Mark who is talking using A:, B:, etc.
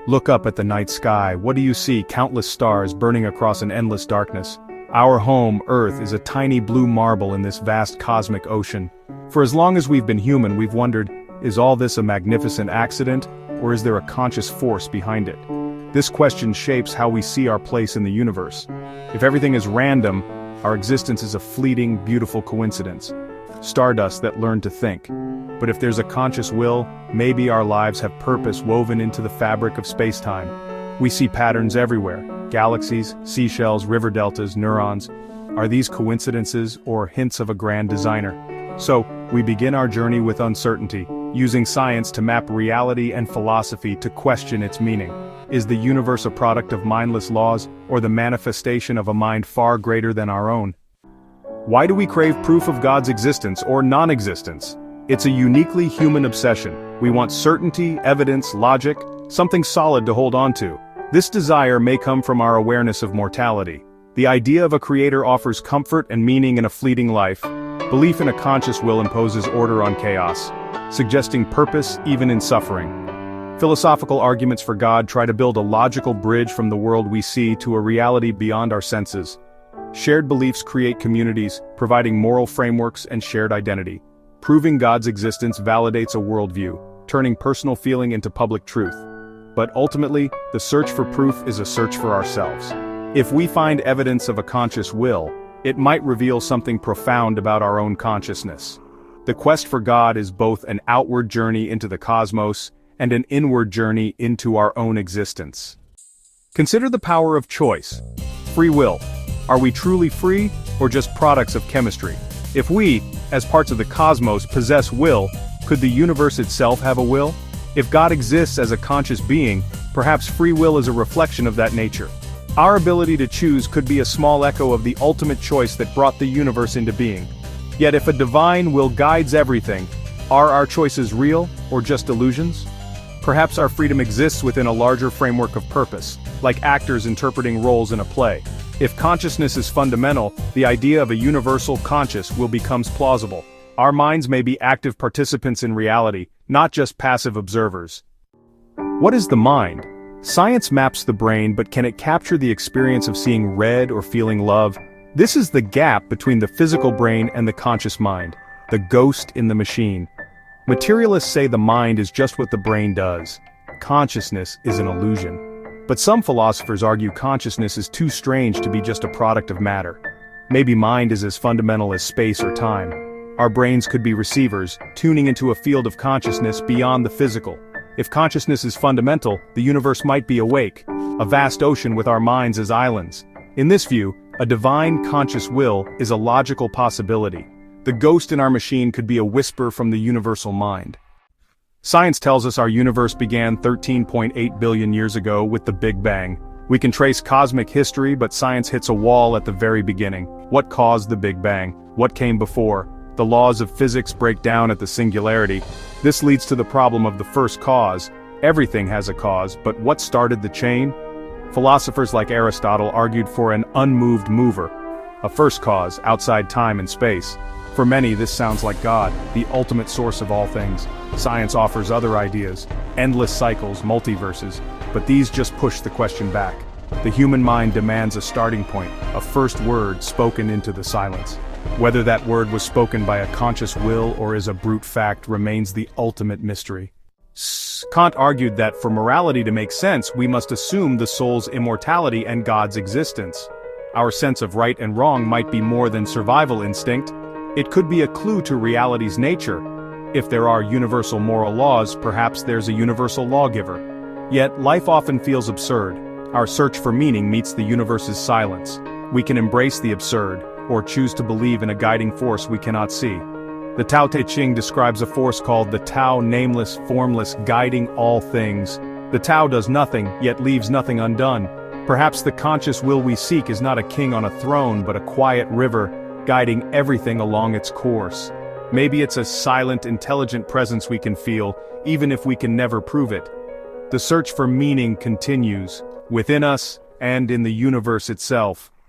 A: Look up at the night sky. What do you see? Countless stars burning across an endless darkness. Our home, Earth, is a tiny blue marble in this vast cosmic ocean. For as long as we've been human, we've wondered, is all this a magnificent accident, or is there a conscious force behind it? This question shapes how we see our place in the universe. If everything is random, our existence is a fleeting, beautiful coincidence. Stardust that learned to think. But if there's a conscious will, maybe our lives have purpose woven into the fabric of space-time. We see patterns everywhere. Galaxies, seashells, river deltas, neurons. Are these coincidences or hints of a grand designer? So, we begin our journey with uncertainty, using science to map reality and philosophy to question its meaning. Is the universe a product of mindless laws, or the manifestation of a mind far greater than our own? Why do we crave proof of God's existence or non-existence? It's a uniquely human obsession. We want certainty, evidence, logic, something solid to hold on to. This desire may come from our awareness of mortality. The idea of a creator offers comfort and meaning in a fleeting life. Belief in a conscious will imposes order on chaos, suggesting purpose even in suffering. Philosophical arguments for God try to build a logical bridge from the world we see to a reality beyond our senses. Shared beliefs create communities, providing moral frameworks and shared identity. Proving God's existence validates a worldview, turning personal feeling into public truth. But ultimately, the search for proof is a search for ourselves. If we find evidence of a conscious will, it might reveal something profound about our own consciousness. The quest for God is both an outward journey into the cosmos and an inward journey into our own existence. Consider the power of choice. Free will. Are we truly free, or just products of chemistry? If we, as parts of the cosmos, possess will, could the universe itself have a will? If God exists as a conscious being, perhaps free will is a reflection of that nature. Our ability to choose could be a small echo of the ultimate choice that brought the universe into being. Yet if a divine will guides everything, are our choices real, or just illusions? Perhaps our freedom exists within a larger framework of purpose, like actors interpreting roles in a play. If consciousness is fundamental, the idea of a universal conscious will becomes plausible. Our minds may be active participants in reality, not just passive observers. What is the mind? Science maps the brain, but can it capture the experience of seeing red or feeling love? This is the gap between the physical brain and the conscious mind, the ghost in the machine. Materialists say the mind is just what the brain does. Consciousness is an illusion. But some philosophers argue consciousness is too strange to be just a product of matter. Maybe mind is as fundamental as space or time. Our brains could be receivers, tuning into a field of consciousness beyond the physical. If consciousness is fundamental, the universe might be awake, a vast ocean with our minds as islands. In this view, a divine conscious will is a logical possibility. The ghost in our machine could be a whisper from the universal mind. Science tells us our universe began 13.8 billion years ago with the Big Bang. We can trace cosmic history, but science hits a wall at the very beginning. What caused the Big Bang? What came before? The laws of physics break down at the singularity. This leads to the problem of the first cause. Everything has a cause, but what started the chain? Philosophers like Aristotle argued for an unmoved mover, a first cause outside time and space. For many, this sounds like God, the ultimate source of all things. Science offers other ideas, endless cycles, multiverses, but these just push the question back. The human mind demands a starting point, a first word spoken into the silence. Whether that word was spoken by a conscious will or is a brute fact remains the ultimate mystery. Kant argued that for morality to make sense, we must assume the soul's immortality and God's existence. Our sense of right and wrong might be more than survival instinct. It could be a clue to reality's nature. If there are universal moral laws, perhaps there's a universal lawgiver. Yet, life often feels absurd. Our search for meaning meets the universe's silence. We can embrace the absurd, or choose to believe in a guiding force we cannot see. The Tao Te Ching describes a force called the Tao, nameless, formless, guiding all things. The Tao does nothing, yet leaves nothing undone. Perhaps the conscious will we seek is not a king on a throne, but a quiet river, guiding everything along its course. Maybe it's a silent, intelligent presence we can feel, even if we can never prove it. The search for meaning continues, within us and in the universe itself.